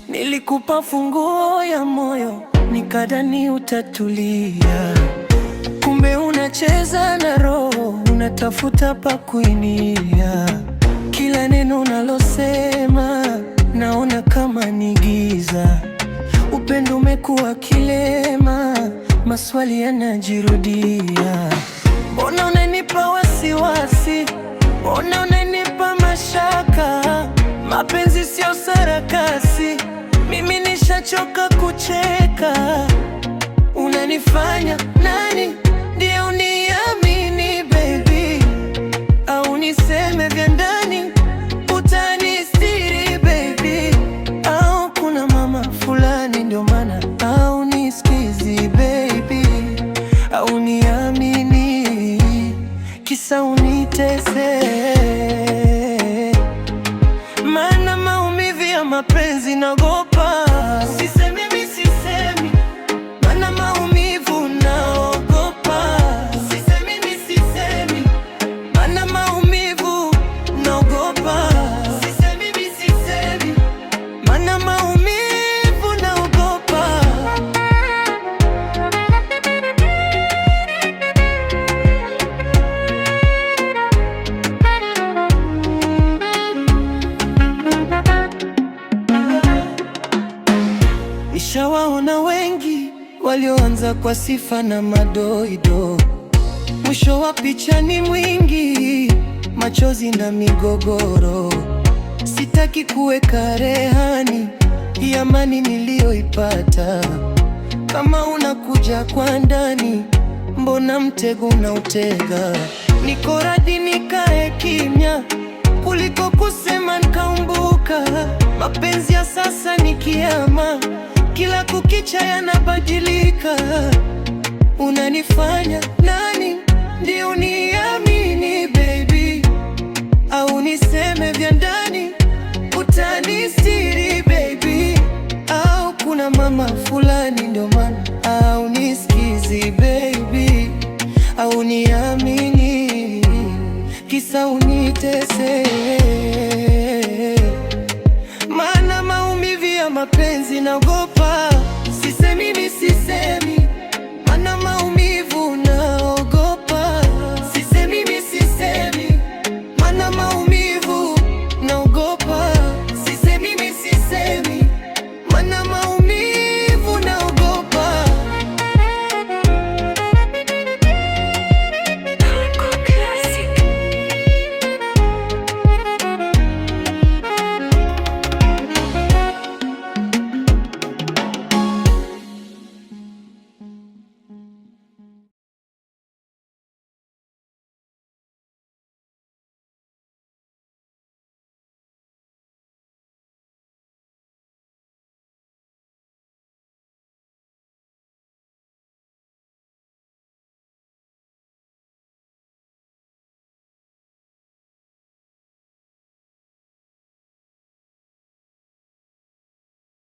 Nilikupa funguo ya moyo, nikadhani utatulia. Kumbe unacheza na roho, unatafuta pa kuinia. Kila neno unalosema naona kama ni giza. Upendo umekuwa kilema, maswali yanajirudia. Mbona unanipa wasiwasi? Mbona unanipa mashaka? Mapenzi sio sarakasi, mimi nishachoka kucheka. Unanifanya nani ndio uniamini baby? Au niseme vya ndani utanistiri baby? Au kuna mama fulani ndio maana au nisikizi baby? Au niamini kisa unitese? Maana maumivu ya mapenzi naogopa. Sisemi mimi sisemi, maana maumivu naogopa. Sisemi mimi sisemi, maana maumivu naogopa. Sisemi mimi sisemi, maana maumivu naogopa. Nishawaona wengi walioanza kwa sifa na madoido, mwisho wa picha ni mwingi, machozi na migogoro. Sitaki kuweka rehani ya amani niliyoipata. Kama unakuja kwa ndani, mbona mtego unautega? Niko radhi nikae kimya kuliko kusema nikaumbuka. Mapenzi ya sasa ni kiama, kila kukicha yanabadilika. Unanifanya nani ndio niamini baby? Au niseme vya ndani utanistiri baby? Au kuna mama fulani ndio maana au nisikizi baby? Au niamini kisa unitese? Maana maumivu ya mapenzi naogopa.